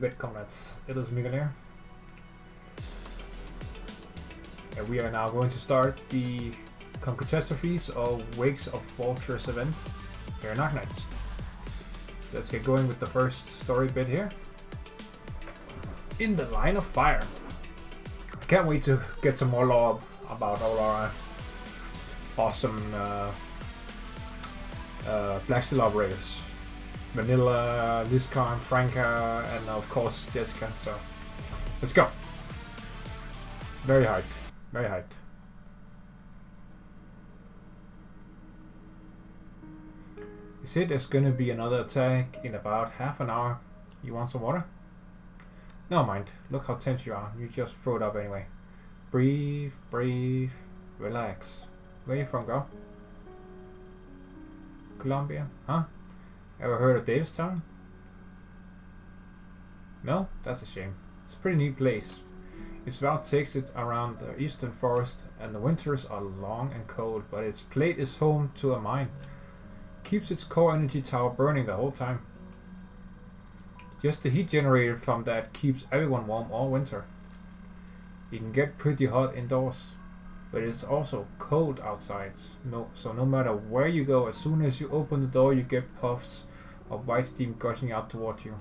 Velkomnats. FrostyMikhail here. And we are now going to start the Catastrophes or Wakes of Vultures event here in Arknights. Let's get going with the first story bit here. In the Line of Fire. I can't wait to get some more lore about all our awesome Blacksteel operators. Vanilla, Lizcar, Franca, and of course Jessica, so let's go. Very hyped, very hyped. You see there's gonna be another attack in about half an hour. You want some water? No mind, look how tense you are, you just throw it up anyway. Breathe, breathe, relax. Where you from, girl? Colombia, huh? Ever heard of Davistown? No? That's a shame. It's a pretty neat place. Its route takes it around the eastern forest, and the winters are long and cold, but its plate is home to a mine. Keeps its core energy tower burning the whole time. Just the heat generated from that keeps everyone warm all winter. You can get pretty hot indoors, but it's also cold outside. So no matter where you go, as soon as you open the door you get puffs of white steam gushing out toward you,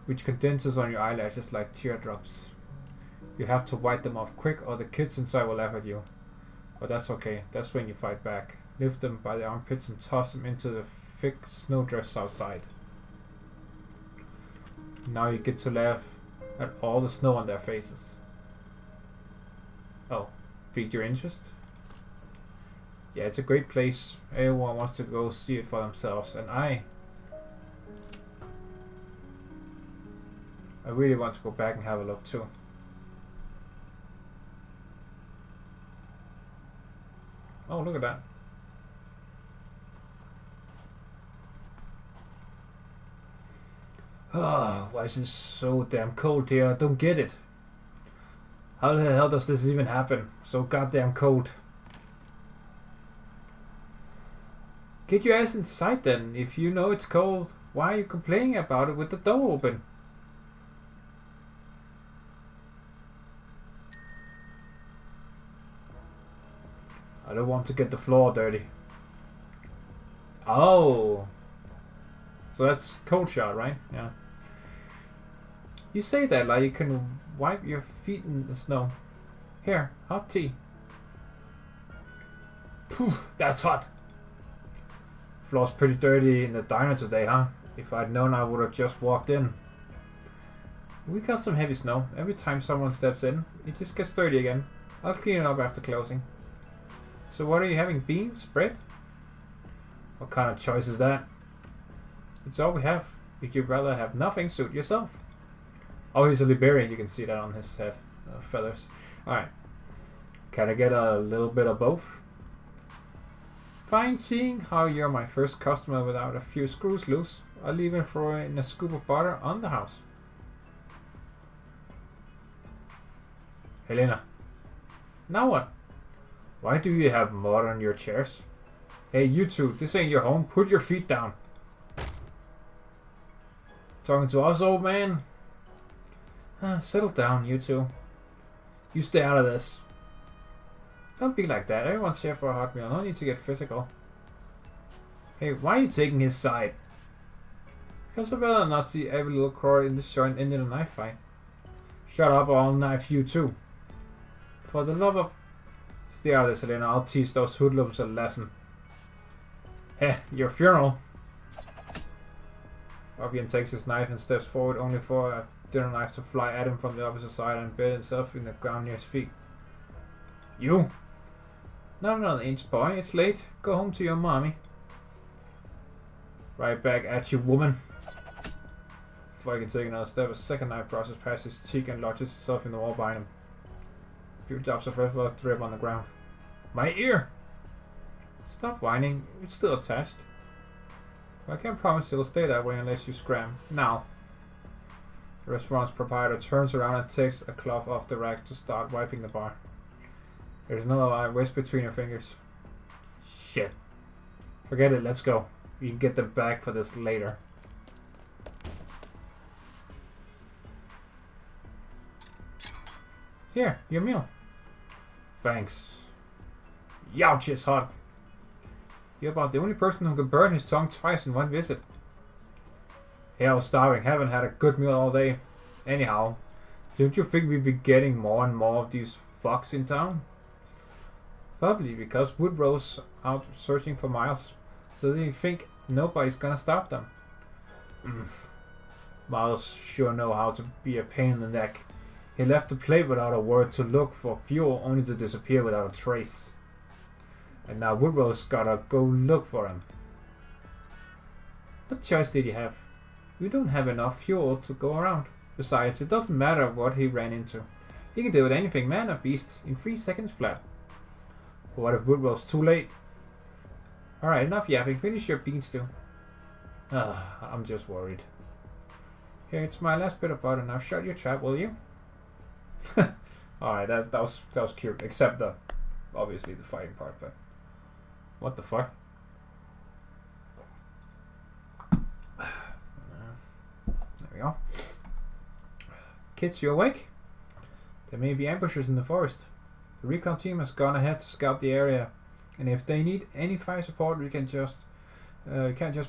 which condenses on your eyelashes like teardrops. You have to wipe them off quick or the kids inside will laugh at you. But that's okay, that's when you fight back. Lift them by the armpits and toss them into the thick snowdrifts outside. Now you get to laugh at all the snow on their faces. Oh, piqued your interest? Yeah, it's a great place. Everyone wants to go see it for themselves, and I really want to go back and have a look too. Oh, look at that. Oh, why is it so damn cold here? I don't get it. How the hell does this even happen? So goddamn cold. Get your ass inside then. If you know it's cold, why are you complaining about it with the door open? I don't want to get the floor dirty. Oh. So that's cold shot, right? Yeah. You say that like you can wipe your feet in the snow. Here, hot tea. Poof, that's hot. Floor's pretty dirty in the diner today, huh? If I'd known, I would have just walked in. We got some heavy snow. Every time someone steps in, it just gets dirty again. I'll clean it up after closing. So what are you having? Beans? Bread? What kind of choice is that? It's all we have. Would you rather have nothing? Suit yourself. Oh, he's a Liberian. You can see that on his head. Feathers. Alright. Can I get a little bit of both? Fine, seeing how you're my first customer without a few screws loose. I'll even throw in a scoop of butter on the house. Helena. Now what? Why do you have mud on your chairs? Hey, you two, this ain't your home. Put your feet down. Talking to us, old man? Settle down, you two. You stay out of this. Don't be like that. Everyone's here for a hot meal. No need to get physical. Hey, why are you taking his side? Because I'd rather not see every little crow in this joint end in a knife fight. Shut up or I'll knife you too. For the love of... Stay out of this, Helena. I'll teach those hoodlums a lesson. Heh, your funeral. Fabian takes his knife and steps forward only for a dinner knife to fly at him from the opposite side and embed itself in the ground near his feet. You? Not another inch, boy. It's late. Go home to your mommy. Right back at you, woman. Before I can take another step, a second knife brushes past his cheek and lodges itself in the wall behind him. A few drops of red blood drip on the ground. My ear! Stop whining. It's still attached. I can't promise it'll stay that way unless you scram. Now. The restaurant's proprietor turns around and takes a cloth off the rack to start wiping the bar. There's no waste between your fingers. Shit. Forget it, let's go. You can get them back for this later. Here, your meal. Thanks. Youch, it's hot. You're about the only person who can burn his tongue twice in one visit. Hey, I was starving. Haven't had a good meal all day. Anyhow, don't you think we'll be getting more and more of these fucks in town? Probably because Woodrow's out searching for Miles. So they think nobody's gonna stop them. Miles sure know how to be a pain in the neck. He left the plate without a word to look for fuel, only to disappear without a trace. And now Woodrow's gotta go look for him. What choice did he have? We don't have enough fuel to go around. Besides, it doesn't matter what he ran into. He can deal with anything, man or beast, in 3 seconds flat. But what if Woodrow's too late? Alright, enough yapping. Finish your bean stew. I'm just worried. Here, it's my last bit of butter. Now shut your trap, will you? Alright, that was cute. Except obviously the fighting part, but what the fuck? There we go. Kids, you awake? There may be ambushers in the forest. The recon team has gone ahead to scout the area, and if they need any fire support, we can't just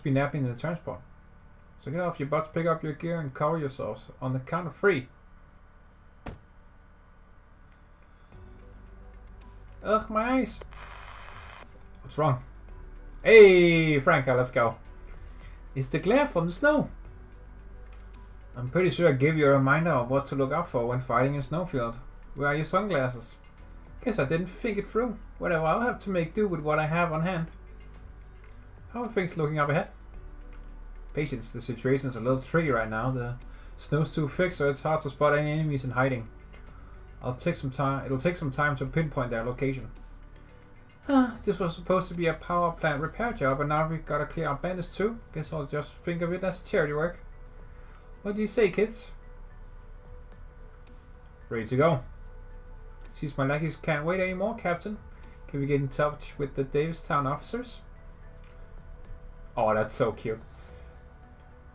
be napping in the transport. So get off your butts, pick up your gear, and cover yourselves on the count of 3. Ugh, my eyes. What's wrong? Hey, Franca, let's go. It's the glare from the snow. I'm pretty sure I gave you a reminder of what to look out for when fighting in Snowfield. Where are your sunglasses? Guess I didn't think it through. Whatever, I'll have to make do with what I have on hand. How are things looking up ahead? Patience, the situation's a little tricky right now. The snow's too thick, so it's hard to spot any enemies in hiding. It'll take some time to pinpoint their location. This was supposed to be a power plant repair job, and now we've got to clear out bandits too. Guess I'll just think of it as charity work. What do you say, kids? Ready to go. Seems my lackeys can't wait anymore, Captain. Can we get in touch with the Davistown officers? Oh, that's so cute.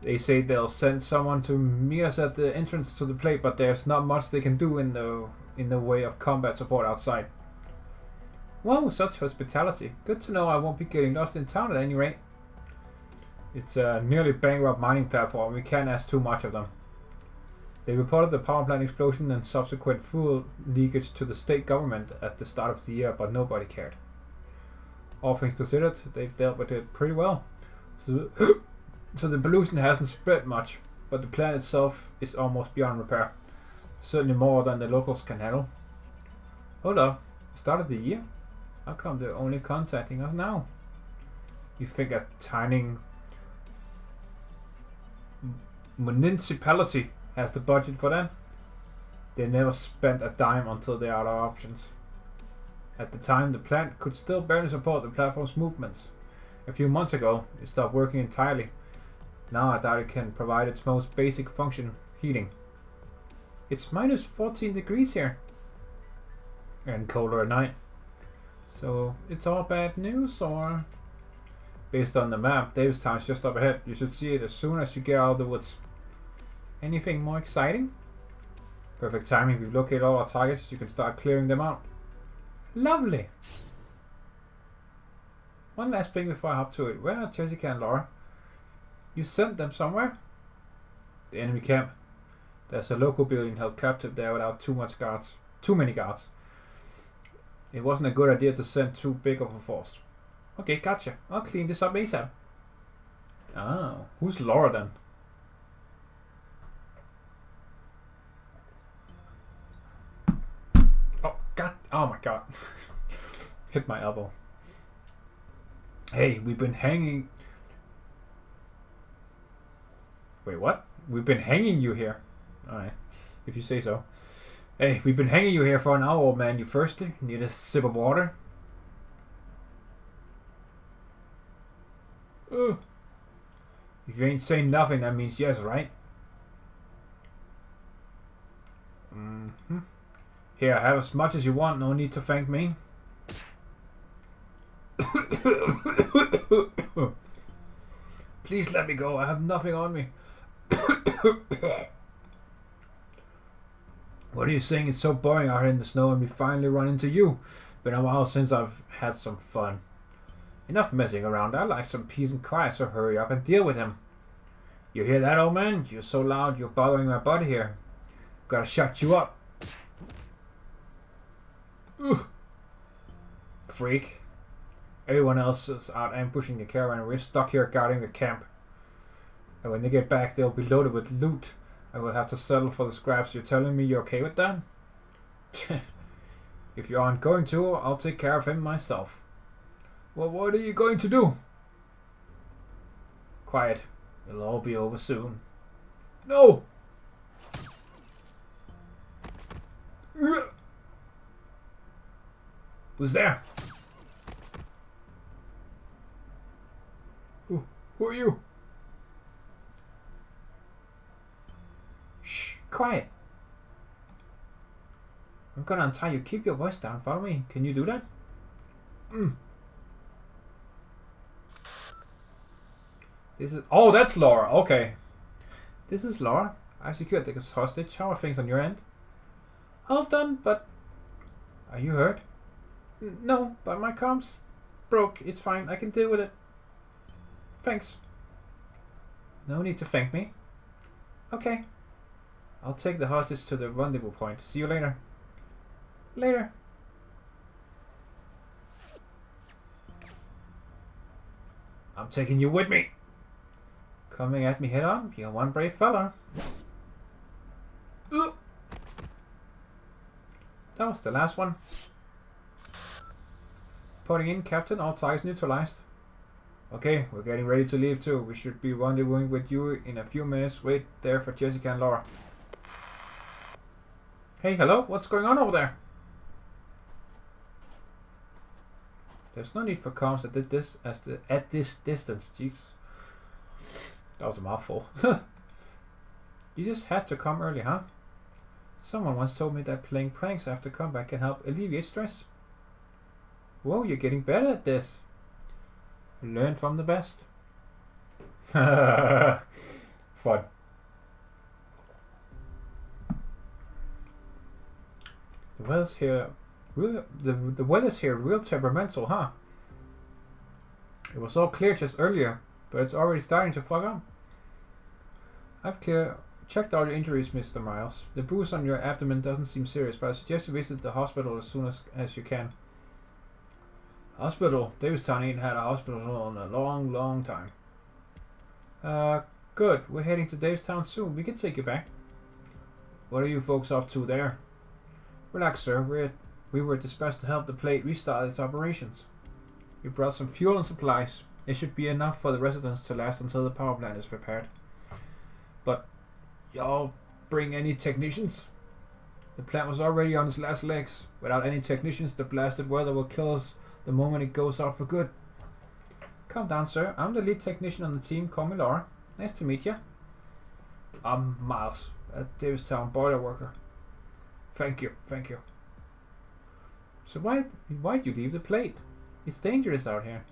They say they'll send someone to meet us at the entrance to the plate, but there's not much they can do in the way of combat support outside. Wow, such hospitality. Good to know I won't be getting lost in town at any rate. It's a nearly bankrupt mining platform. We can't ask too much of them. They reported the power plant explosion and subsequent fuel leakage to the state government at the start of the year, but nobody cared. All things considered, they've dealt with it pretty well. So the pollution hasn't spread much, but the plant itself is almost beyond repair. Certainly more than the locals can handle. Hold up, start of the year? How come they're only contacting us now? You think a tiny municipality has the budget for that? They never spent a dime until they are out of options. At the time, the plant could still barely support the platform's movements. A few months ago, it stopped working entirely. Now I doubt it can provide its most basic function, heating. It's minus 14 degrees here. And colder at night. So, it's all bad news, or? Based on the map, Davistown's just up ahead. You should see it as soon as you get out of the woods. Anything more exciting? Perfect timing. We've located all our targets. You can start clearing them out. Lovely! One last thing before I hop to it. Where are Jessica and Laura? You sent them somewhere? The enemy camp. There's a local building held captive there without too many guards. It wasn't a good idea to send too big of a force. Okay, gotcha. I'll clean this up ASAP. Oh, who's Laura then? Oh god! Oh my god! Hit my elbow. Hey, we've been hanging. Wait, what? We've been hanging you here. Alright, if you say so. Hey, we've been hanging you here for an hour, old man. You thirsty? Need a sip of water? If you ain't saying nothing, that means yes, right? Here, have as much as you want. No need to thank me. Please let me go. I have nothing on me. What are you saying? It's so boring out here in the snow and we finally run into you. Been a while since I've had some fun. Enough messing around. I like some peace and quiet, so hurry up and deal with him. You hear that, old man? You're so loud, you're bothering my body here. Gotta shut you up. Ugh. Freak. Everyone else is out ambushing the caravan and we're stuck here guarding the camp. And when they get back, they'll be loaded with loot. I will have to settle for the scraps. You're telling me you're okay with that? If you aren't going to, I'll take care of him myself. Well, what are you going to do? Quiet. It'll all be over soon. No! Who's there? Who are you? Shh, quiet. I'm gonna untie you. Keep your voice down. Follow me. Can you do that? This is... Oh, that's Laura. Okay. This is Laura. I've secured the hostage. How are things on your end? All done, but... Are you hurt? No, but my comms broke. It's fine. I can deal with it. Thanks. No need to thank me. Okay. I'll take the hostage to the rendezvous point. See you later. Later. I'm taking you with me. Coming at me head on. You're one brave fella. That was the last one. Putting in, Captain. All targets neutralized. Okay, we're getting ready to leave too. We should be rendezvousing with you in a few minutes. Wait there for Jessica and Laura. Hey, hello? What's going on over there? There's no need for comms at this distance. Jeez. That was a mouthful. You just had to come early, huh? Someone once told me that playing pranks after combat can help alleviate stress. Whoa, you're getting better at this. Learn from the best. Fun. The weather's here the weather's here real temperamental, huh? It was all clear just earlier, but it's already starting to fog up. I've checked all your injuries, Mr. Miles. The bruise on your abdomen doesn't seem serious, but I suggest you visit the hospital as soon as you can. Hospital? Davistown ain't had a hospital in a long time. Good. We're heading to Davistown soon. We can take you back. What are you folks up to there? Relax, sir. We were dispatched to help the plate restart its operations. We brought some fuel and supplies. It should be enough for the residents to last until the power plant is repaired. But y'all bring any technicians? The plant was already on its last legs. Without any technicians, the blasted weather will kill us the moment it goes out for good. Calm down, sir. I'm the lead technician on the team. Call me Laura. Nice to meet you. I'm Miles, a Davistown boiler worker. Thank you. So why'd you leave the plate? It's dangerous out here.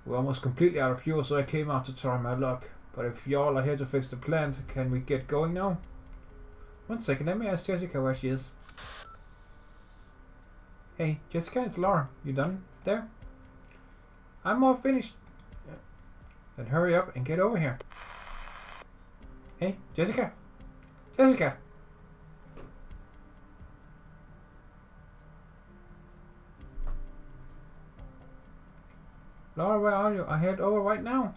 We're almost completely out of fuel, so I came out to try my luck. But if y'all are here to fix the plant, can we get going now? 1 second, let me ask Jessica where she is. Hey, Jessica, it's Laura. You done there? I'm all finished. Then hurry up and get over here. Hey, Jessica! Jessica! Laura, where are you? I head over right now.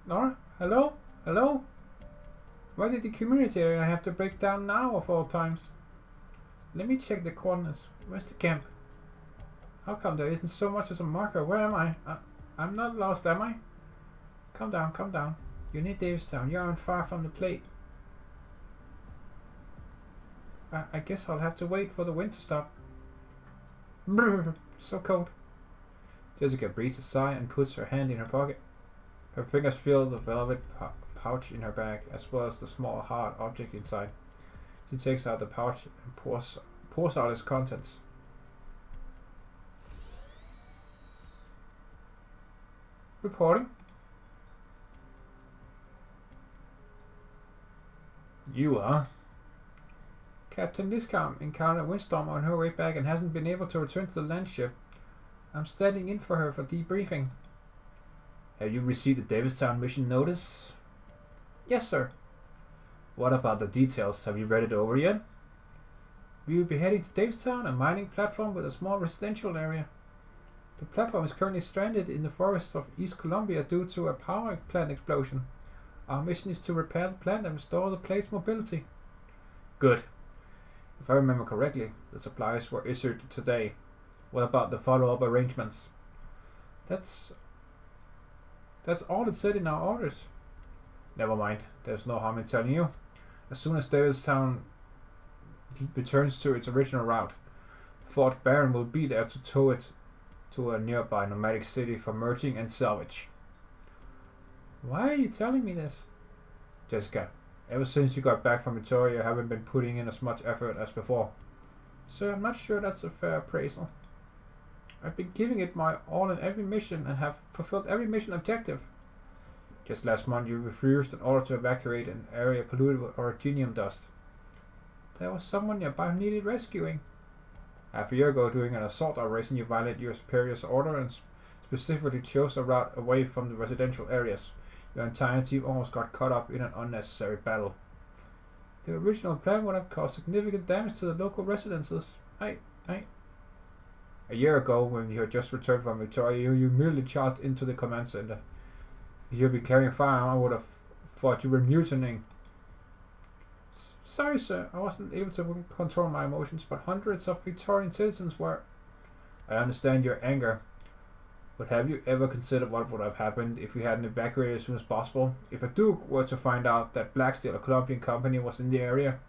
Laura? Hello? Hello? Why did the community area have to break down now of all times? Let me check the coordinates. Where's the camp? How come there isn't so much as a marker? Where am I? I'm not lost, am I? Calm down. You're near Davistown. You aren't far from the plate. I guess I'll have to wait for the wind to stop. Brr, so cold. Jessica breathes a sigh and puts her hand in her pocket. Her fingers feel the velvet pouch in her bag, as well as the small hard object inside. She takes out the pouch and pours out its contents. Reporting. You are? Captain Liscom encountered a windstorm on her way back and hasn't been able to return to the land ship. I'm standing in for her for debriefing. Have you received the Davistown mission notice? Yes, sir. What about the details? Have you read it over yet? We will be heading to Davistown, a mining platform with a small residential area. The platform is currently stranded in the forests of East Columbia due to a power plant explosion. Our mission is to repair the plant and restore the plane's mobility. Good. If I remember correctly, the supplies were issued today. What about the follow-up arrangements? That's all it said in our orders. Never mind. There's no harm in telling you. As soon as Davistown returns to its original route, Fort Barron will be there to tow it to a nearby nomadic city for merging and salvage. Why are you telling me this? Jessica, ever since you got back from Victoria, you haven't been putting in as much effort as before. Sir, I'm not sure that's a fair appraisal. I've been giving it my all in every mission and have fulfilled every mission objective. Just last month you refused an order to evacuate an area polluted with orogenium dust. There was someone nearby who needed rescuing. Half a year ago, during an assault operation, you violated your superior's order and specifically chose a route away from the residential areas. Your entire team almost got caught up in an unnecessary battle. The original plan would have caused significant damage to the local residences. A year ago, when you had just returned from Victoria, you merely charged into the command center. If you'd been carrying a firearm, I would have thought you were mutinying. Sorry, sir, I wasn't able to control my emotions, but hundreds of Victorian citizens were. I understand your anger, but have you ever considered what would have happened if we hadn't evacuated as soon as possible? If a Duke were to find out that Blacksteel, a Colombian company, was in the area?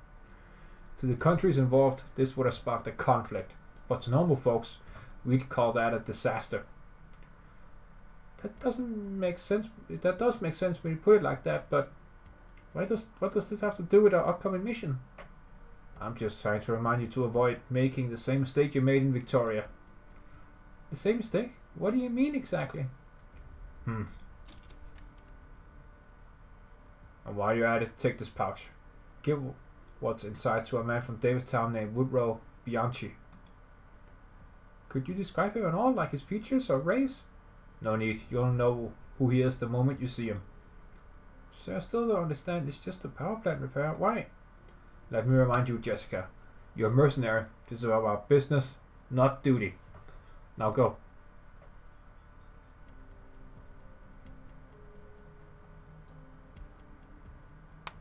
To the countries involved, this would have sparked a conflict, but to normal folks, we'd call that a disaster. That doesn't make sense. That does make sense when you put it like that, but what does this have to do with our upcoming mission? I'm just trying to remind you to avoid making the same mistake you made in Victoria. The same mistake? What do you mean exactly? And while you're at it, take this pouch. Give what's inside to a man from Davistown named Woodrow Bianchi. Could you describe him at all, like his features or race? No need. You'll know who he is the moment you see him. So I still don't understand. It's just a power plant repair. Why? Let me remind you, Jessica. You're a mercenary. This is about business, not duty. Now go.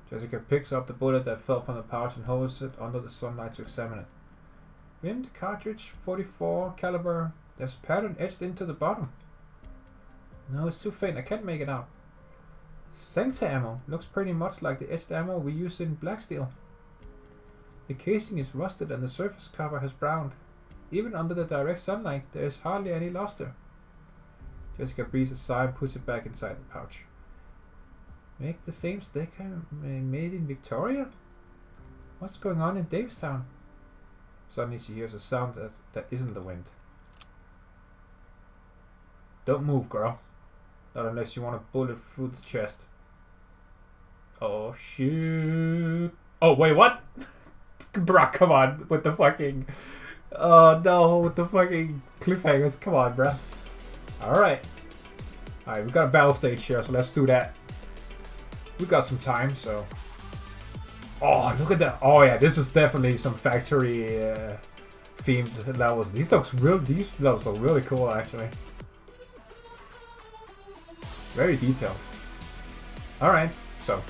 Jessica picks up the bullet that fell from the pouch and holds it under the sunlight to examine it. Rimmed cartridge, 44 caliber. There's a pattern etched into the bottom. No, it's too faint. I can't make it out. Sancta ammo. Looks pretty much like the etched ammo we use in Blacksteel. The casing is rusted and the surface cover has browned. Even under the direct sunlight, there is hardly any luster. Jessica breathes a sigh and puts it back inside the pouch. Make the same stick I made in Victoria? What's going on in Davistown? Suddenly she hears a sound that isn't the wind. Don't move, girl. Not unless you want a bullet through the chest. Oh shit. Oh wait, what? Bruh, come on with the fucking... Oh no, with the fucking cliffhangers. Come on, bruh. Alright. Alright, we've got a battle stage here, so let's do that. We've got some time, so... Oh, look at that. Oh yeah, this is definitely some factory themed levels. These levels look really cool, actually. Very detailed. Alright, so...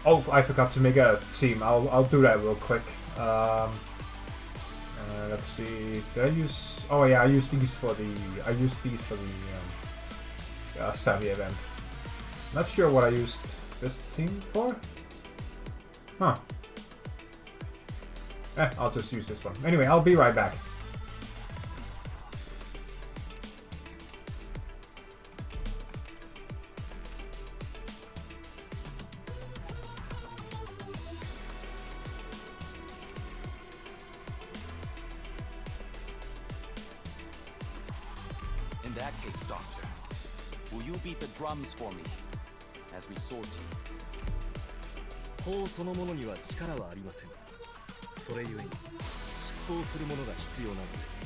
Oh, I forgot to make a team. I'll do that real quick. Let's see. Did I use... Oh yeah, I used these for the... Savvy event. Not sure what I used this team for. Huh. I'll just use this one. Anyway, I'll be right back. In that case, Doctor, will you beat the drums for me as we sort you? 法そのものには力はありません。それゆえに執行するものが必要なのです。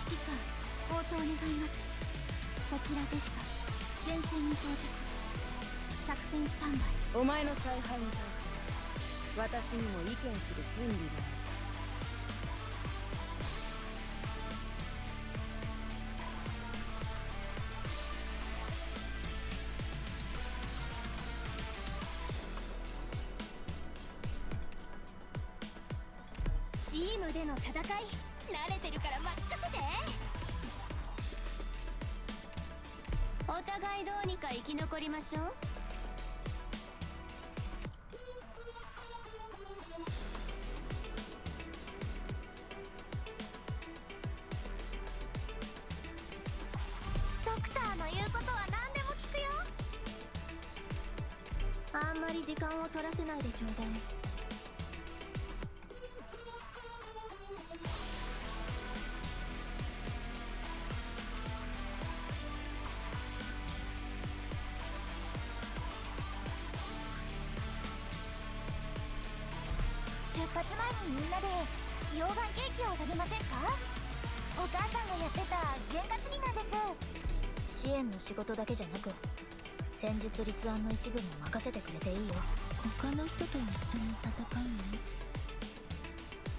指揮官、応答願います。こちらジェシカ、前線に到着。作戦スタンバイ。お前の采配に対して私にも意見する権利がある。チームでの戦い、慣れてるから任せて。お互いどうにか生き残りましょう。ドクターの言うことは何でも聞くよ。あんまり時間を取らせないでちょうだい。出発前にみんなで溶岩ケーキを食べませんか？お母さんがやってた験担ぎなんです。支援の仕事だけじゃなく戦術立案の一部も任せてくれていいよ。他の人と一緒に戦う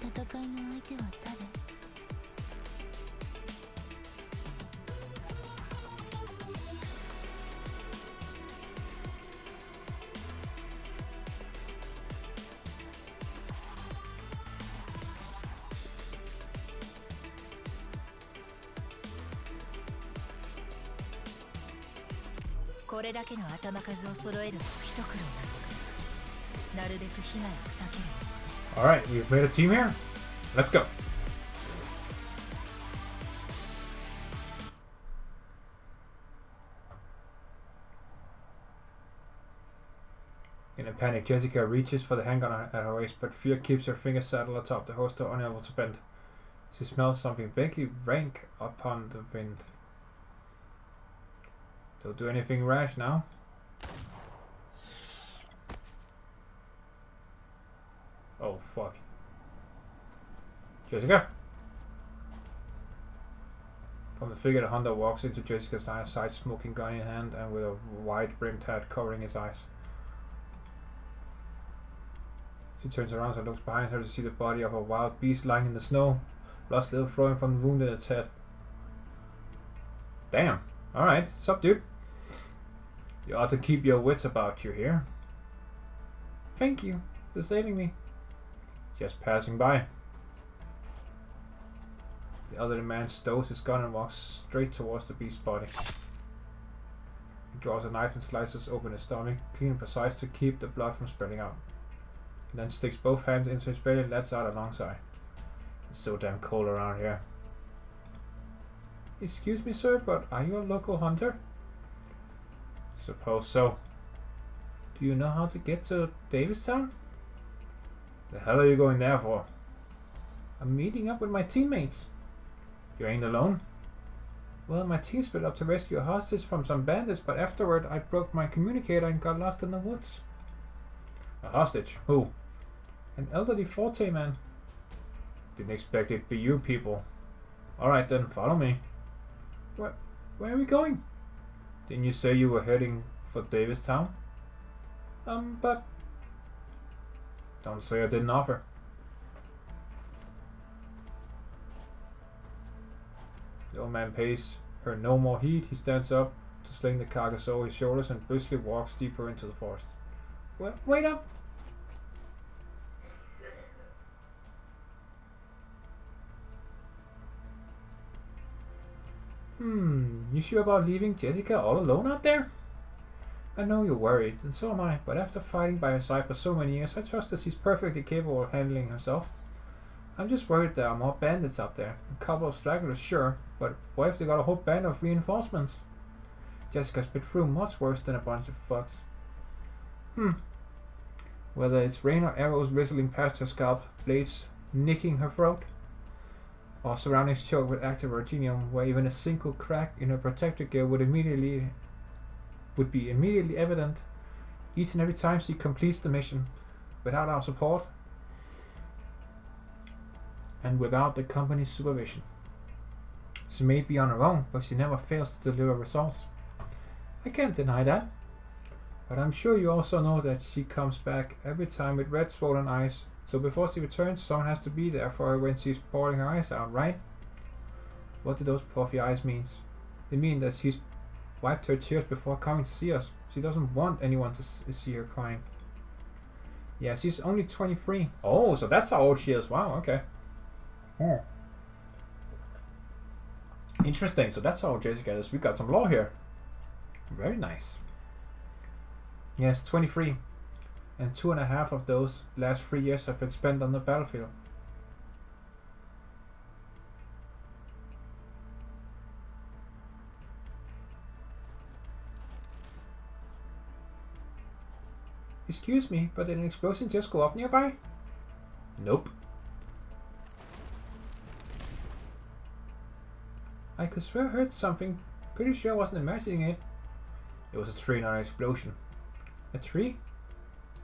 の？戦いの相手は誰？これだけの頭数を揃えるのも一苦労なのか。なるべく被害を避ける。Alright, we've made a team here. Let's go. In a panic, Jessica reaches for the handgun at her waist, but fear keeps her fingers saddled atop the holster, unable to bend. She smells something vaguely rank upon the wind. Don't do anything rash now. Oh fuck. Jessica? From the figure, the hunter walks into Jessica's line of sight, smoking gun in hand and with a wide-brimmed hat covering his eyes. She turns around and looks behind her to see the body of a wild beast lying in the snow, blood still flowing from the wound in its head. Damn. Alright, what's up, dude? You ought to keep your wits about you here. Thank you for saving me. Just passing by. The elderly man stows his gun and walks straight towards the beast's body. He draws a knife and slices open his stomach, clean and precise to keep the blood from spreading out. He then sticks both hands into his belly and lets out a long sigh. It's so damn cold around here. Excuse me, sir, but are you a local hunter? Suppose so. Do you know how to get to Davistown? The hell are you going there for? I'm meeting up with my teammates. You ain't alone? Well, my team split up to rescue a hostage from some bandits, but afterward I broke my communicator and got lost in the woods. A hostage? Who? An elderly Forte man. Didn't expect it to be you people. Alright then, follow me. Where are we going? Didn't you say you were heading for Davistown? But... Don't say I didn't offer. The old man pays her no more heed. He stands up to sling the carcass over his shoulders and briskly walks deeper into the forest. Wait up! You sure about leaving Jessica all alone out there? I know you're worried, and so am I, but after fighting by her side for so many years, I trust that she's perfectly capable of handling herself. I'm just worried there are more bandits out there. A couple of stragglers, sure, but what if they got a whole band of reinforcements? Jessica's been through much worse than a bunch of fucks. Whether it's rain or arrows whistling past her scalp, blades nicking her throat. Our surroundings choked with active Argenium, where even a single crack in her protective gear would be immediately evident each and every time she completes the mission. Without our support and without the company's supervision. She may be on her own, but she never fails to deliver results. I can't deny that. But I'm sure you also know that she comes back every time with red swollen eyes. So before she returns, someone has to be there for her when she's pouring her eyes out, right? What do those puffy eyes mean? They mean that she's wiped her tears before coming to see us. She doesn't want anyone to see her crying. Yeah, she's only 23. Oh, so that's how old she is. Wow, okay. Oh. Interesting, so that's how old Jessica is. We got some lore here. Very nice. Yes, 23. And 2.5 of those last 3 years have been spent on the battlefield. Excuse me, but did an explosion just go off nearby? Nope. I could swear I heard something. Pretty sure I wasn't imagining it. It was a tree, not an explosion. A tree?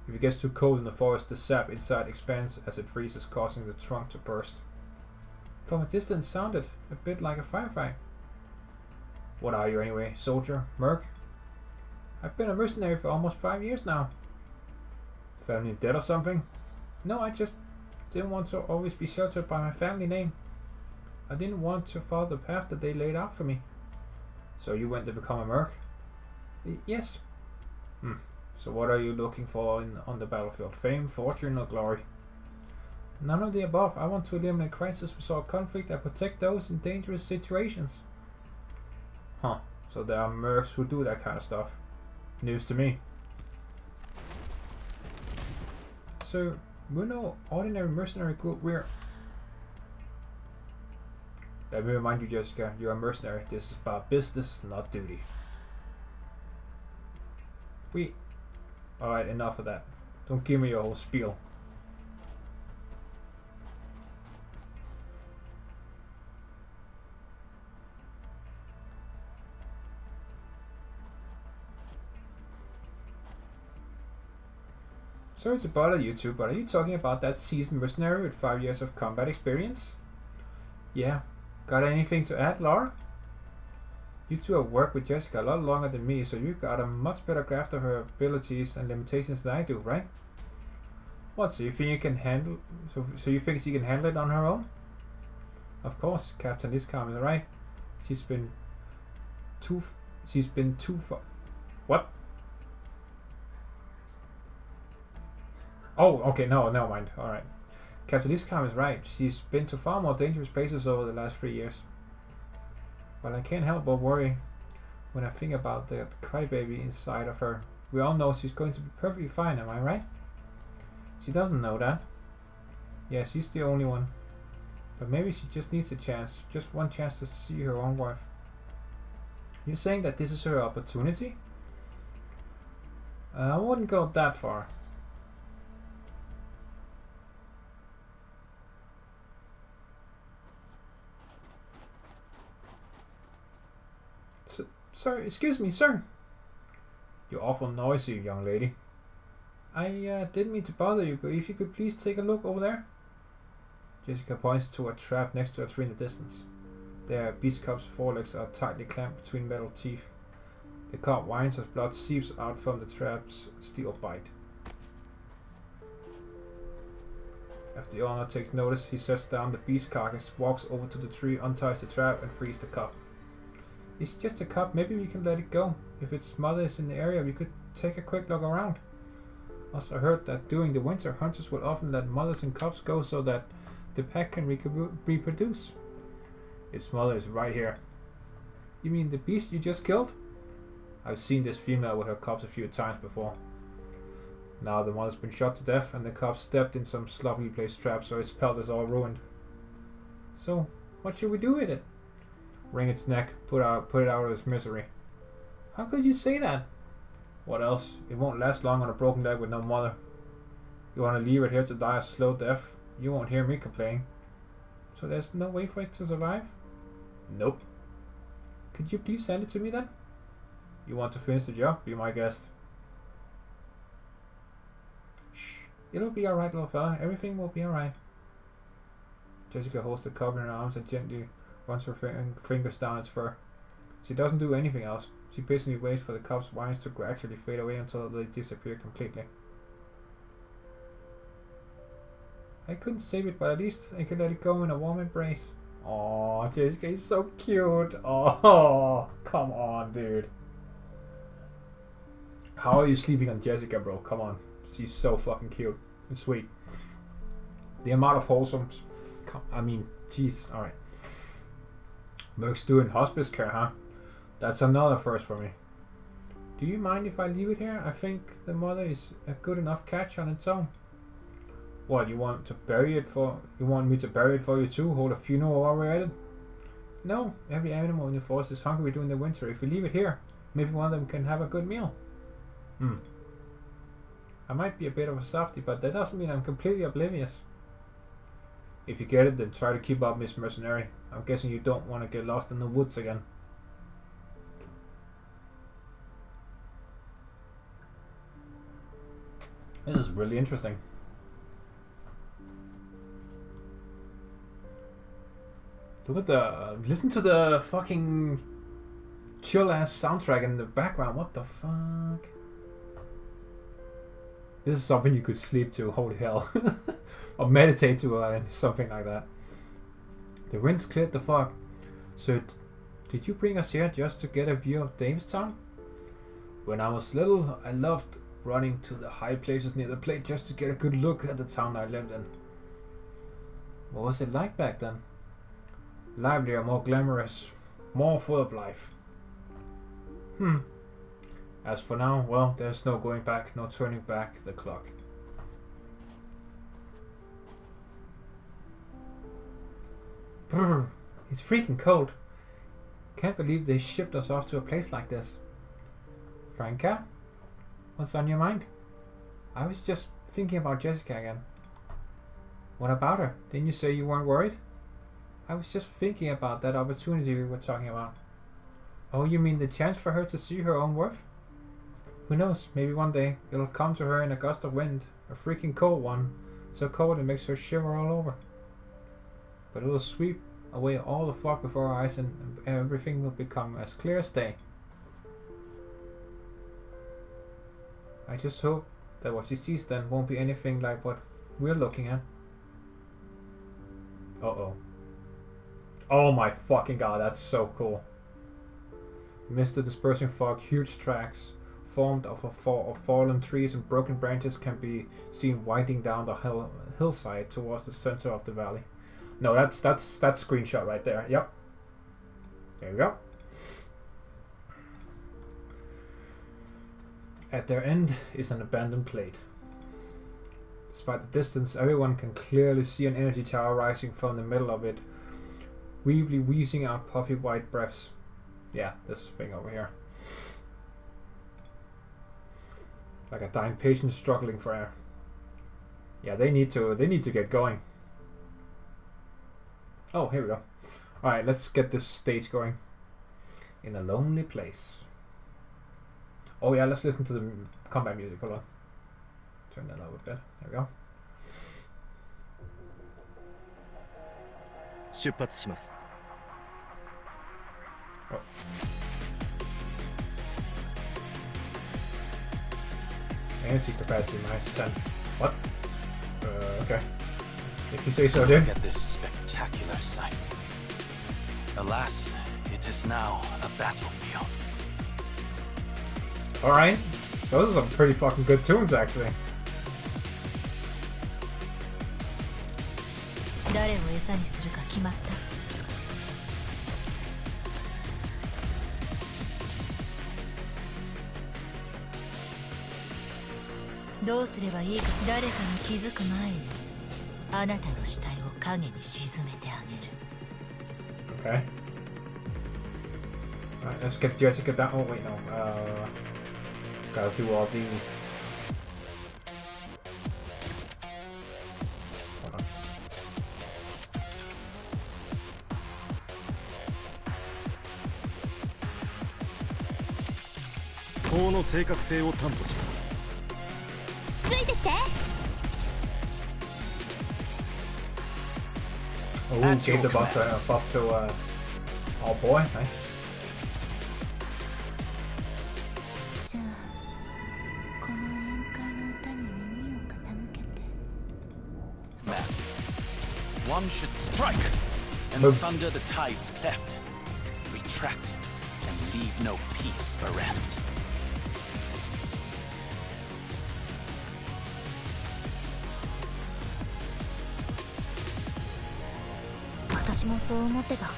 If it gets too cold in the forest, the sap inside expands as it freezes, causing the trunk to burst. From a distance sounded a bit like a firefight. What are you anyway? Soldier? Merc? I've been a mercenary for almost 5 years now. Family dead or something? No, I just didn't want to always be sheltered by my family name. I didn't want to follow the path that they laid out for me. So you went to become a merc? Yes. So what are you looking for on the battlefield? Fame, fortune, or glory? None of the above. I want to eliminate crisis, resolve conflict, and protect those in dangerous situations. Huh. So there are mercs who do that kind of stuff. News to me. So, we're no ordinary mercenary group, we're... Let me remind you, Jessica, you're a mercenary. This is about business, not duty. Alright, enough of that. Don't give me your whole spiel. Sorry to bother you two, but are you talking about that seasoned mercenary with 5 years of combat experience? Yeah. Got anything to add, Laura? You two have worked with Jessica a lot longer than me, so you got a much better grasp of her abilities and limitations than I do, right? What, so you think you can handle... So you think she can handle it on her own? Of course, Captain Liscom is right. She's been too far... What? Oh, okay, no, never mind. Alright. Captain Liscom is right. She's been to far more dangerous places over the last 3 years. But I can't help but worry when I think about the crybaby inside of her. We all know she's going to be perfectly fine, am I right? She doesn't know that. Yeah, she's the only one. But maybe she just needs a chance. Just one chance to see her own wife. You're saying that this is her opportunity? I wouldn't go that far. Sir, excuse me, sir. You're awful noisy, young lady. I didn't mean to bother you, but if you could please take a look over there. Jessica points to a trap next to a tree in the distance. Their beast cub's forelegs are tightly clamped between metal teeth. The cub whines as blood seeps out from the trap's steel bite. After the owner takes notice, he sets down the beast carcass, walks over to the tree, unties the trap, and frees the cub. It's just a cub, maybe we can let it go. If its mother is in the area, we could take a quick look around. Also, I heard that during the winter, hunters will often let mothers and cubs go so that the pack can reproduce. Its mother is right here. You mean the beast you just killed? I've seen this female with her cubs a few times before. Now the mother's been shot to death and the cub stepped in some sloppily placed trap, so its pelt is all ruined. So, what should we do with it? Wring its neck, put it out of its misery. How could you say that? What else? It won't last long on a broken leg with no mother. You want to leave it here to die a slow death? You won't hear me complain. So there's no way for it to survive? Nope. Could you please send it to me then? You want to finish the job? Be my guest. Shh. It'll be alright, little fella. Everything will be alright. Jessica holds the cup in her arms and gently runs her fingers down its fur. She doesn't do anything else. She patiently waits for the cup's wines to gradually fade away until they disappear completely. I couldn't save it, but at least I could let it go in a warm embrace. Oh, Jessica is so cute. Oh, come on, dude. How are you sleeping on Jessica, bro? Come on. She's so fucking cute and sweet. The amount of wholesomes. I mean, jeez. Alright. Merc's doing hospice care, huh? That's another first for me. Do you mind if I leave it here? I think the mother is a good enough catch on its own. What, you want to bury it for? You want me to bury it for you too? Hold a funeral while we're at it? No, every animal in the forest is hungry during the winter. If we leave it here, maybe one of them can have a good meal. I might be a bit of a softy, but that doesn't mean I'm completely oblivious. If you get it, then try to keep up, Miss Mercenary. I'm guessing you don't want to get lost in the woods again. This is really interesting. Look at the... Listen to the fucking chill-ass soundtrack in the background. What the fuck? This is something you could sleep to, holy hell. Or meditate to, something like that. The wind's cleared the fog. So, did you bring us here just to get a view of Davistown? When I was little, I loved running to the high places near the plate just to get a good look at the town I lived in. What was it like back then? Livelier, more glamorous, more full of life. As for now, well, there's no going back, no turning back the clock. Brr, it's freaking cold. Can't believe they shipped us off to a place like this. Franca? What's on your mind? I was just thinking about Jessica again. What about her? Didn't you say you weren't worried? I was just thinking about that opportunity we were talking about. Oh, you mean the chance for her to see her own worth? Who knows, maybe one day it'll come to her in a gust of wind, a freaking cold one, so cold it makes her shiver all over. But it'll sweep away all the fog before our eyes and everything will become as clear as day. I just hope that what she sees then won't be anything like what we're looking at. Uh-oh. Oh my fucking god, that's so cool. Amidst the dispersing fog, huge tracks formed of fallen trees and broken branches can be seen winding down the hillside towards the center of the valley. No, that's that screenshot right there. Yep. There we go. At their end is an abandoned plate. Despite the distance, everyone can clearly see an energy tower rising from the middle of it, weebly wheezing out puffy white breaths. Yeah, this thing over here. Like a dying patient struggling for air. Yeah, they need to get going. Oh, here we go. Alright, let's get this stage going. In a lonely place. Oh yeah, let's listen to the combat music. Hold on. Turn that up a bit. There we go. 出発します。 Oh. Energy capacity minus 10. What? Okay. If you say so, dude. Look at this spectacular sight. Alas, it is now a battlefield. Alright. Those are some pretty fucking good tunes, actually. 誰を餌にするか決まった。どうすればいいか。誰かに気づく前にあなたの死体を影に沈めてあげる。 Okay. Alright, let's get Jessica down. Oh wait, no. Gotta do all these. Hold on. 法の正確性を担保します。ついてきて。 Oh, gave the boss a buff to oh boy, nice. じゃあこの宴会の歌に耳を傾けて。 Man, one should strike and sunder the tides cleft, retract and leave no peace bereft. 私もそう思ってた。よ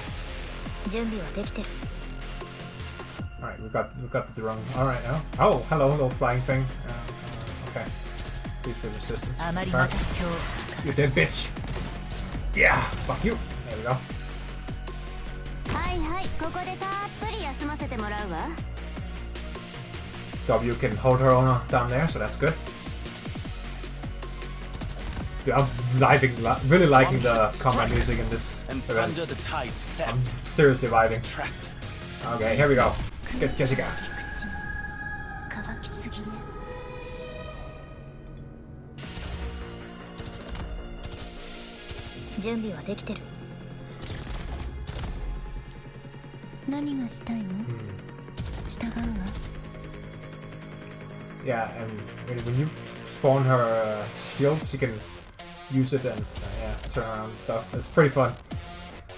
し、準備はできてる。 Alright, we got the drone. Alright, oh, hello, little flying thing. Okay. Please have assistance. あまり Fair. また今日 You dead bitch! Yeah! Fuck you! There we go. はいはい、ここでたっぷり休ませてもらうわ。 W can hold her own down there, so that's good. Dude, I'm really liking the combat music in this And event. sunder the tides I'm cleft, seriously vibing. retract. Okay, here we go. Get Jessica. 口乾きすぎね。準備はできてる。何がしたいの？従うわ。 Yeah, and when you spawn her shields, you can use it and yeah, turn around and stuff. It's pretty fun.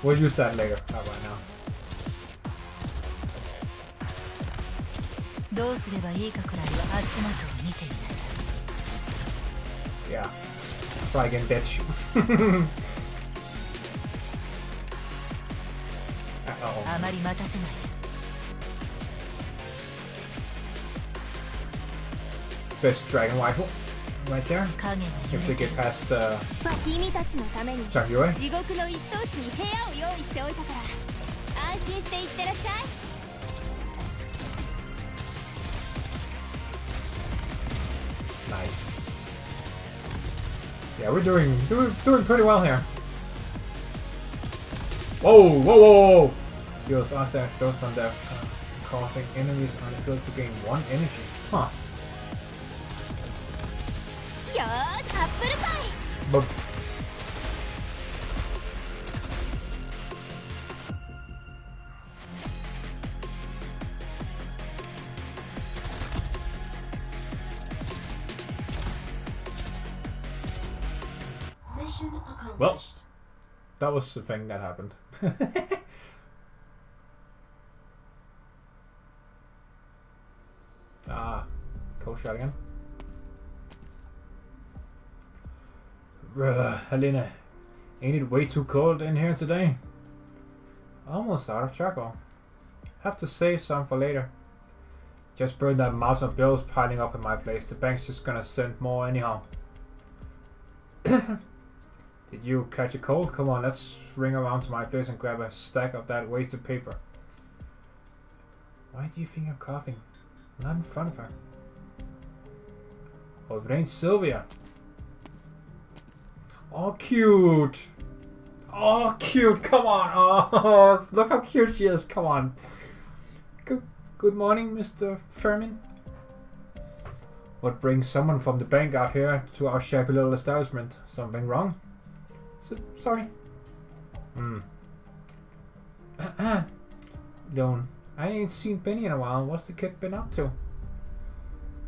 We'll use that later, not right now. どうすればいいかくらいは足元を見てみなさい。 Yeah. Try again, bitch. Uh-oh. あまり待たせない。 Best dragon rifle. Right there. 影が If 揺 they れて get past the 君たちのために Chunky 地獄の一等地に部屋を用意しておいたから安心していってらっしゃい。 Nice. Yeah, we're doing pretty well here. Whoa, whoa, whoa, whoa! Deals us that goes from death, causing enemies on the field to gain 1 energy. Huh. よーし、アップルパイ。 But well, that was the thing that happened. Cold shot again. Helena, ain't it way too cold in here today? Almost out of charcoal. Have to save some for later. Just burned that mouse of bills piling up in my place. The bank's just gonna send more anyhow. Did you catch a cold? Come on, let's ring around to my place and grab a stack of that wasted paper. Why do you think I'm coughing? I'm not in front of her. Oh, if it ain't Sylvia. Oh, cute. Oh, cute. Come on. Oh, look how cute she is. Come on. Good morning, Mr. Furman. What brings someone from the bank out here to our shabby little establishment? Something wrong? Sorry. Lone. I ain't seen Benny in a while. What's the kid been up to?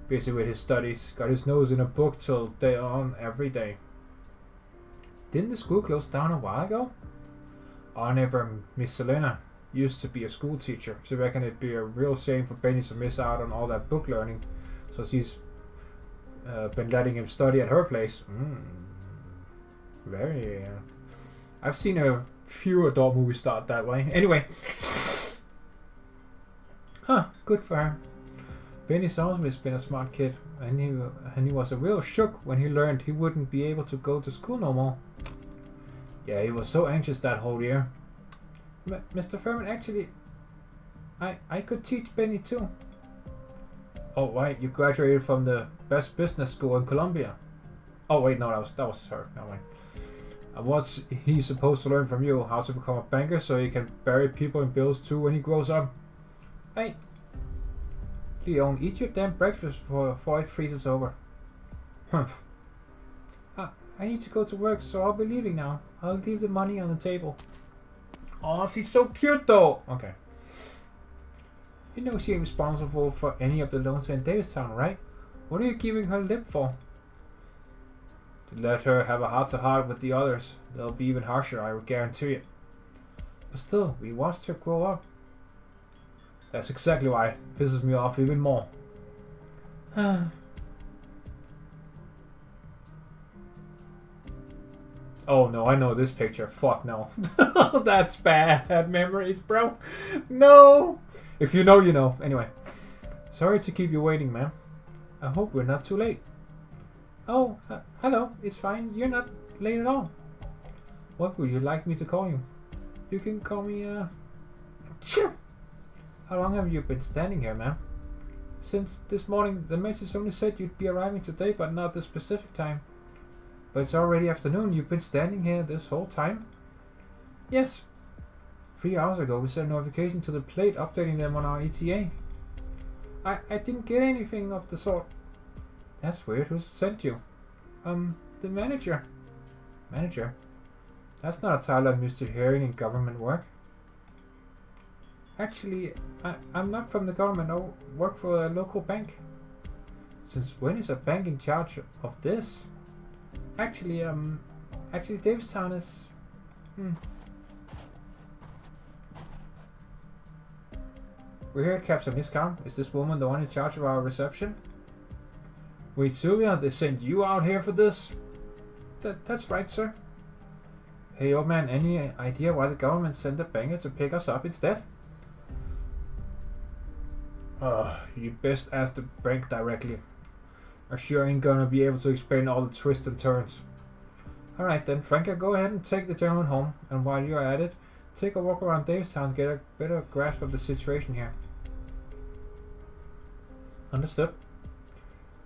Busy with his studies. Got his nose in a book till day on every day. Didn't the school close down a while ago? Our neighbor, Miss Selena, used to be a school teacher. She reckoned it'd be a real shame for Benny to miss out on all that book learning. So she's been letting him study at her place. Very. I've seen a few adult movies start that way. Anyway. Huh, good for her. Benny's always been a smart kid, and he was a real shook when he learned he wouldn't be able to go to school no more. Yeah, he was so anxious that whole year. Mr. Furman, actually, I could teach Benny too. Oh, right, you graduated from the best business school in Colombia. Oh wait, no, that was her. No mind. What's he supposed to learn from you? How to become a banker so he can bury people in bills too when he grows up? Hey, Leon, eat your damn breakfast before it freezes over. Humph. I need to go to work, so I'll be leaving now. I'll leave the money on the table. Oh, she's so cute though. Okay. You know she ain't responsible for any of the loans in Davistown, right? What are you giving her lip for? To let her have a heart-to-heart with the others. They'll be even harsher, I will guarantee it. But still, we watched her grow up. That's exactly why it pisses me off even more. Oh no, I know this picture. Fuck no. That's bad memories, bro. No! If you know, you know. Anyway. Sorry to keep you waiting, ma'am. I hope we're not too late. Oh, hello. It's fine. You're not late at all. What would you like me to call you? You can call me, How long have you been standing here, ma'am? Since this morning. The message only said you'd be arriving today, but not the specific time. But it's already afternoon. You've been standing here this whole time? Yes. 3 hours ago we sent a notification to the plate updating them on our ETA. I didn't get anything of the sort. That's weird. Who sent you? The manager. Manager? That's not a title I'm used to hearing in government work. Actually, I'm not from the government. I work for a local bank. Since when is a bank in charge of this? Actually, Davistown is... We're here, Captain Miscount. Is this woman the one in charge of our reception? Wait, Sylvia, they sent you out here for this? That's right, sir. Hey, old man, any idea why the government sent a banker to pick us up instead? You best ask the bank directly. I sure ain't gonna be able to explain all the twists and turns. Alright then, Franka, go ahead and take the gentleman home, and while you're at it, take a walk around Davistown to get a better grasp of the situation here. Understood.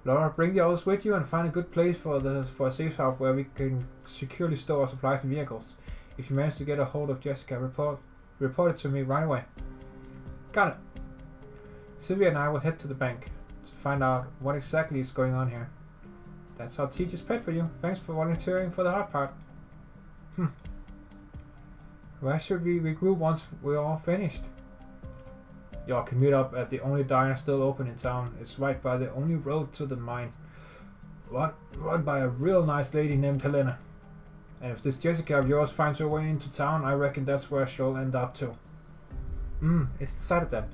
Laura, bring the others with you and find a good place for a safe house where we can securely store our supplies and vehicles. If you manage to get a hold of Jessica, report it to me right away. Got it. Sylvia and I will head to the bank to find out what exactly is going on here. That's our teacher's pet for you. Thanks for volunteering for the hard part. Where should we regroup once we're all finished? Y'all can meet up at the only diner still open in town. It's right by the only road to the mine. Run by a real nice lady named Helena. And if this Jessica of yours finds her way into town, I reckon that's where she'll end up too. It's decided then.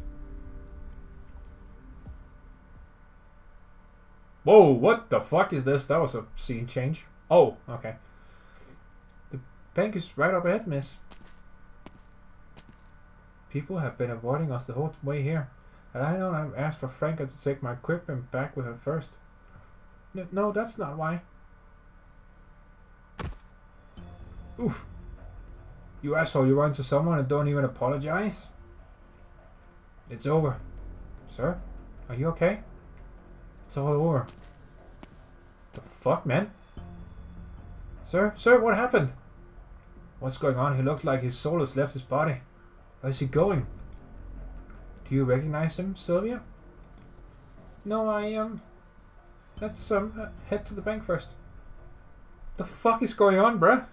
Whoa, what the fuck is this? That was a scene change. Oh, okay. The bank is right up ahead, miss. People have been avoiding us the whole way here. And I know I've asked for Franka to take my equipment back with her first. No, that's not why. Oof. You asshole, you run into someone and don't even apologize? It's over. Sir? Are you okay? It's all over. The fuck, man? Sir, what happened? What's going on? He looks like his soul has left his body. Where's he going? Do you recognize him, Sylvia? No, let's head to the bank first. The fuck is going on, bruh?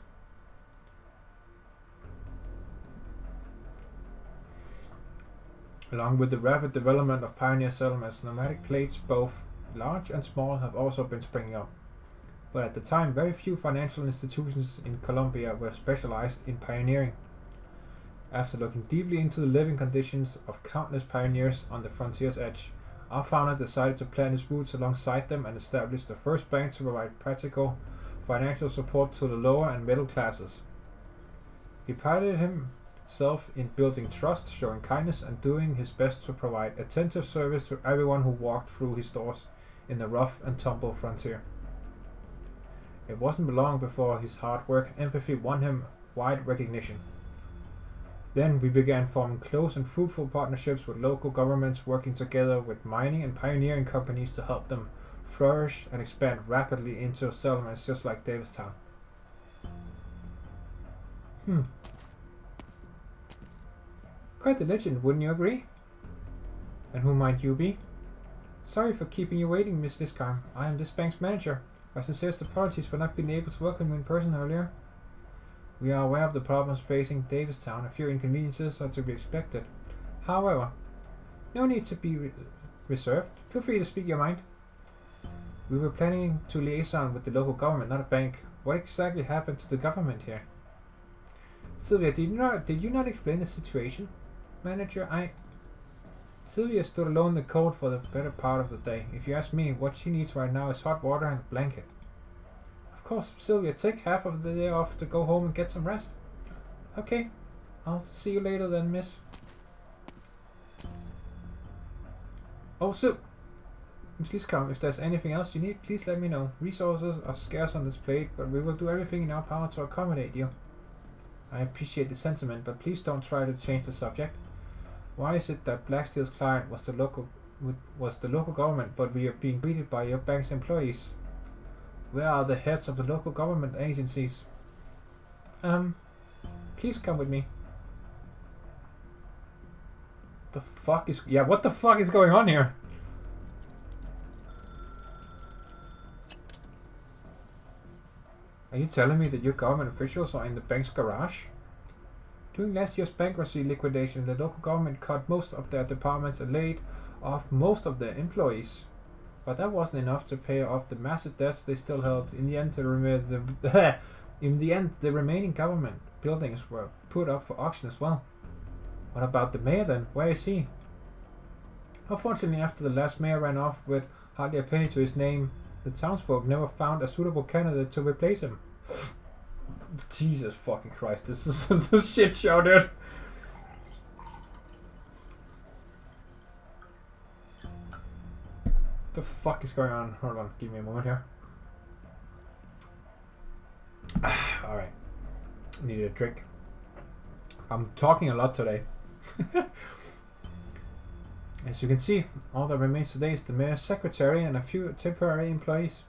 Along with the rapid development of pioneer settlements, nomadic plates, both large and small, have also been springing up. But at the time, very few financial institutions in Colombia were specialized in pioneering. After looking deeply into the living conditions of countless pioneers on the frontier's edge, our founder decided to plant his roots alongside them and establish the first bank to provide practical financial support to the lower and middle classes. He prided himself in building trust, showing kindness, and doing his best to provide attentive service to everyone who walked through his doors in the rough and tumble frontier. It wasn't long before his hard work and empathy won him wide recognition. Then we began forming close and fruitful partnerships with local governments, working together with mining and pioneering companies to help them flourish and expand rapidly into settlements just like Davistown. Quite the legend, wouldn't you agree? And who might you be? Sorry for keeping you waiting, Miss Liskarm. I am this bank's manager. Our sincerest apologies for not being able to welcome you in person earlier. We are aware of the problems facing Davistown. A few inconveniences are to be expected. However, no need to be reserved. Feel free to speak your mind. We were planning to liaison with the local government, not a bank. What exactly happened to the government here? Sylvia, did you not explain the situation? Manager, Sylvia stood alone in the cold for the better part of the day. If you ask me, what she needs right now is hot water and a blanket. Of course, Sylvia, take half of the day off to go home and get some rest. Okay, I'll see you later then, miss. Oh, Miss Liskarm, if there's anything else you need, please let me know. Resources are scarce on this plate, but we will do everything in our power to accommodate you. I appreciate the sentiment, but please don't try to change the subject. Why is it that Blacksteel's client was the local government, but we are being greeted by your bank's employees? Where are the heads of the local government agencies? Please come with me. The fuck is... Yeah, what the fuck is going on here? Are you telling me that your government officials are in the bank's garage? During last year's bankruptcy liquidation, the local government cut most of their departments and laid off most of their employees. But that wasn't enough to pay off the massive debts they still held. In the end, the remaining government buildings were put up for auction as well. What about the mayor then? Where is he? Unfortunately, after the last mayor ran off with hardly a penny to his name, the townsfolk never found a suitable candidate to replace him. Jesus fucking Christ, this is a shit show, dude. The fuck is going on? Hold on, give me a moment here. Alright. Need a drink. I'm talking a lot today. As you can see, all that remains today is the mayor's secretary and a few temporary employees.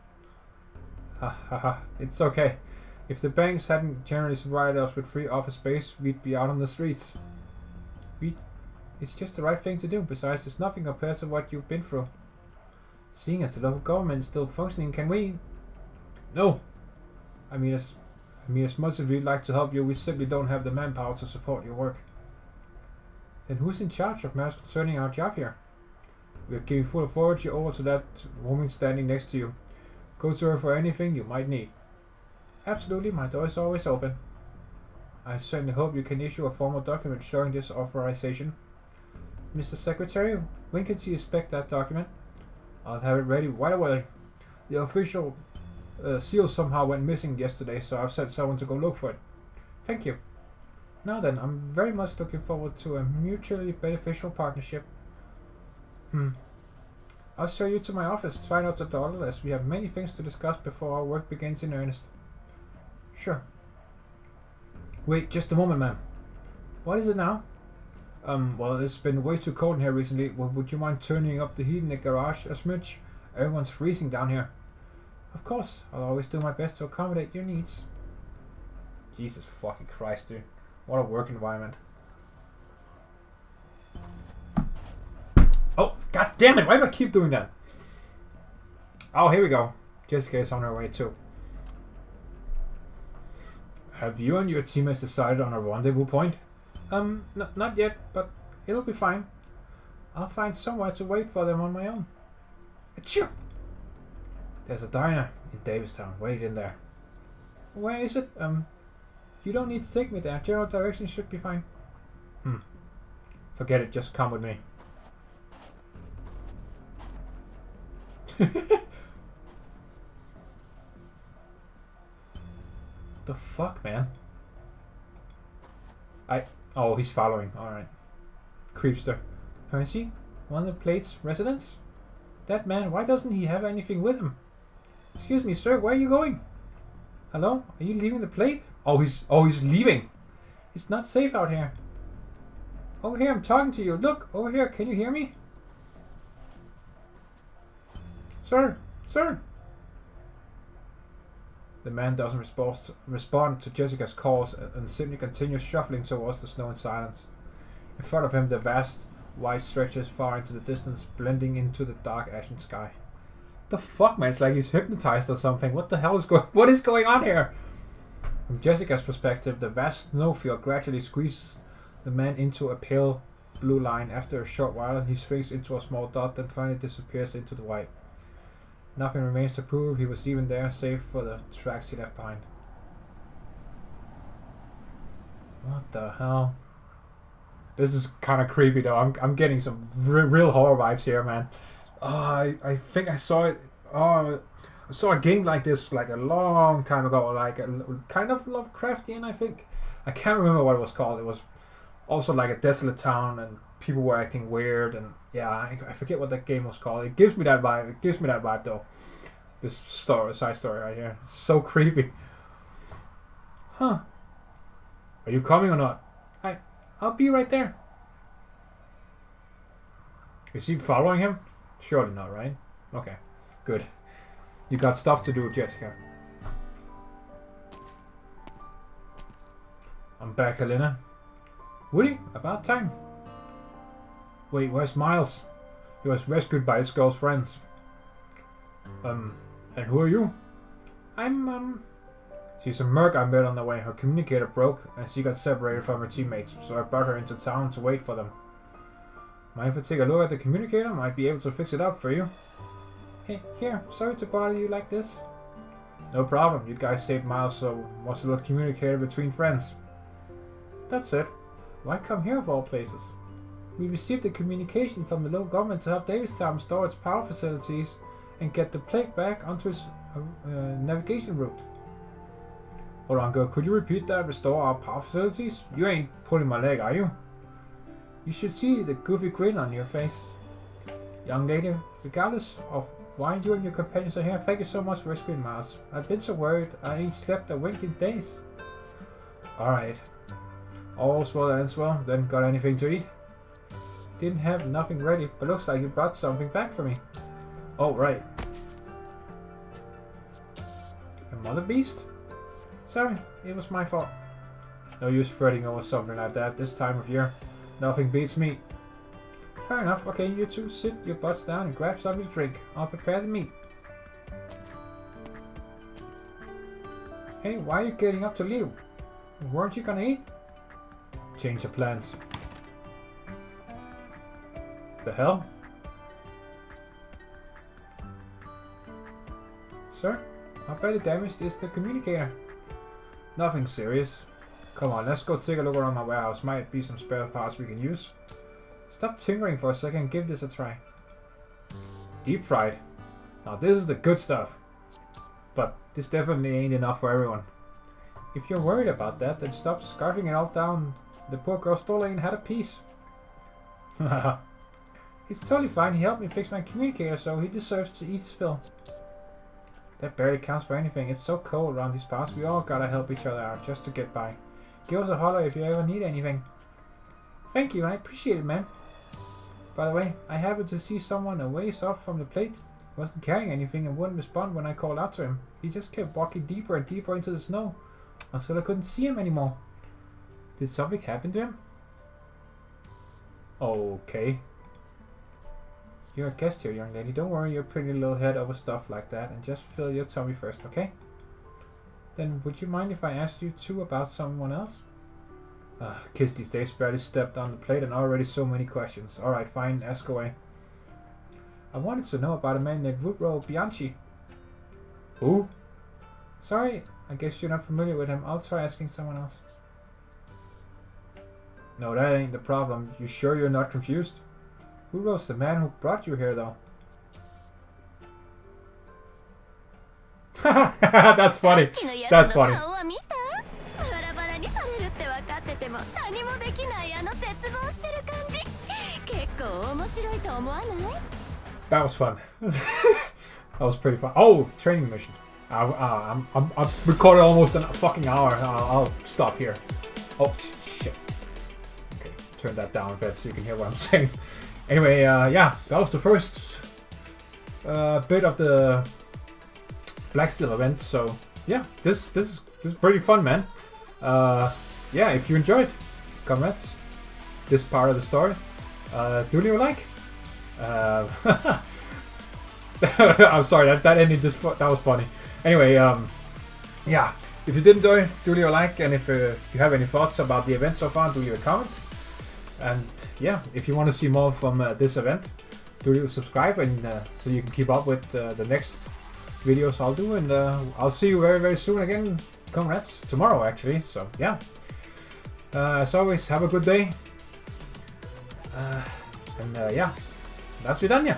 Ha ha ha, it's okay. If the banks hadn't generously provided us with free office space, we'd be out on the streets. It's just the right thing to do. Besides, it's nothing compared to what you've been through. Seeing as the local government is still functioning, can we... No! I mean, as much as we'd like to help you, we simply don't have the manpower to support your work. Then who's in charge of matters concerning our job here? We are giving full authority over to that woman standing next to you. Go to her for anything you might need. Absolutely, my door is always open. I certainly hope you can issue a formal document showing this authorization. Mr. Secretary, when can you expect that document? I'll have it ready right away. The official seal somehow went missing yesterday, so I've sent someone to go look for it. Thank you. Now then, I'm very much looking forward to a mutually beneficial partnership. I'll show you to my office. Try not to dawdle, as we have many things to discuss before our work begins in earnest. Sure. Wait, just a moment, ma'am. What is it now? Well, it's been way too cold in here recently. Well, would you mind turning up the heat in the garage a smidge? Everyone's freezing down here. Of course, I'll always do my best to accommodate your needs. Jesus fucking Christ, dude. What a work environment. Oh, god damn it, why do I keep doing that? Oh, here we go. Jessica is on her way too. Have you and your teammates decided on a rendezvous point? Not yet, but it'll be fine. I'll find somewhere to wait for them on my own. Achoo! There's a diner in Davistown. Wait in there. Where is it? You don't need to take me there. General direction should be fine. Forget it. Just come with me. The fuck, man? Oh, he's following. Alright. Creepster. Hershey? One of the plate's residents? That man, why doesn't he have anything with him? Excuse me, sir, where are you going? Hello? Are you leaving the plate? Oh, he's leaving. It's not safe out here. Over here, I'm talking to you. Look, over here, can you hear me? Sir, Sir! The man doesn't respond to Jessica's calls and simply continues shuffling towards the snow in silence. In front of him, the vast white stretches far into the distance, blending into the dark ashen sky. The fuck, man? It's like he's hypnotized or something. What the hell is what is going on here? From Jessica's perspective, the vast snowfield gradually squeezes the man into a pale blue line. After a short while, he shrinks into a small dot, then finally disappears into the white. Nothing remains to prove he was even there, save for the tracks he left behind. What the hell? This is kind of creepy though. I'm getting some real horror vibes here, man. I think I saw it. I saw a game like this like a long time ago, like kind of Lovecraftian, I think. I can't remember what it was called. It was also like a desolate town and people were acting weird, and yeah, I forget what that game was called. It gives me that vibe. It gives me that vibe though. This side story right here. It's so creepy. Huh. Are you coming or not? I'll be right there. Is he following him? Surely not, right? Okay, good. You got stuff to do, Jessica. I'm back, Helena. Woody, about time. Wait, where's Miles? He was rescued by his girl's friends. And who are you? She's a merc I met on the way. Her communicator broke and she got separated from her teammates, so I brought her into town to wait for them. Mind if I take a look at the communicator? Might be able to fix it up for you. Hey, here, sorry to bother you like this. No problem, you guys saved Miles, so what's a little communicator between friends? That's it. Why come here of all places? We received a communication from the local government to help Davistown restore its power facilities and get the plague back onto its navigation route. Hold on, girl, could you repeat that? Restore our power facilities? You ain't pulling my leg, are you? You should see the goofy grin on your face. Young lady, regardless of why you and your companions are here, thank you so much for rescuing Miles. I've been so worried, I ain't slept a wink in days. Alright. All's well that ends well. Then got anything to eat? Didn't have nothing ready, but looks like you brought something back for me. Oh, right. A mother beast? Sorry, it was my fault. No use fretting over something like that this time of year. Nothing beats meat. Fair enough. Okay, you two sit your butts down and grab something to drink. I'll prepare the meat. Hey, why are you getting up to leave? Weren't you gonna eat? Change of plans. The hell? Sir, how badly damaged is the communicator? Nothing serious. Come on, let's go take a look around my warehouse. Might be some spare parts we can use. Stop tinkering for a second and give this a try. Deep fried. Now this is the good stuff. But this definitely ain't enough for everyone. If you're worried about that, then stop scarfing it all down. The poor girl stole it and had a piece. It's totally fine. He helped me fix my communicator, so he deserves to eat his fill. That barely counts for anything. It's so cold around these parts. We all gotta help each other out just to get by. Give us a holler if you ever need anything. Thank you, I appreciate it, man. By the way, I happened to see someone a ways off from the plate. He wasn't carrying anything and wouldn't respond when I called out to him. He just kept walking deeper and deeper into the snow until I couldn't see him anymore. Did something happen to him? Okay. You're a guest here, young lady. Don't worry your pretty little head over stuff like that and just fill your tummy first, okay? Then would you mind if I asked you too about someone else? Kids these days barely stepped on the plate and already so many questions. Alright, fine, ask away. I wanted to know about a man named Woodrow Bianchi. Who? Sorry, I guess you're not familiar with him. I'll try asking someone else. No, that ain't the problem. You sure you're not confused? Woodrow's the man who brought you here, though. That's funny. That's funny. That was fun. That was pretty fun. Oh, training mission. I'm recorded almost a fucking hour. I'll stop here. Oh shit. Okay, turn that down a bit so you can hear what I'm saying. Anyway, yeah, that was the first a bit of the Blacksteel event. So yeah, this is pretty fun, man. Yeah, if you enjoyed, comrades, this part of the story, do leave a like. I'm sorry, that ending that was funny. Anyway, yeah, if you did enjoy, do leave a like, and if you have any thoughts about the event so far, do leave a comment. And yeah, if you want to see more from this event, do leave a subscribe, and so you can keep up with the next videos I'll do. And I'll see you very, very soon again, comrades, tomorrow actually. So yeah, as always, have a good day. And yeah, that's vidania.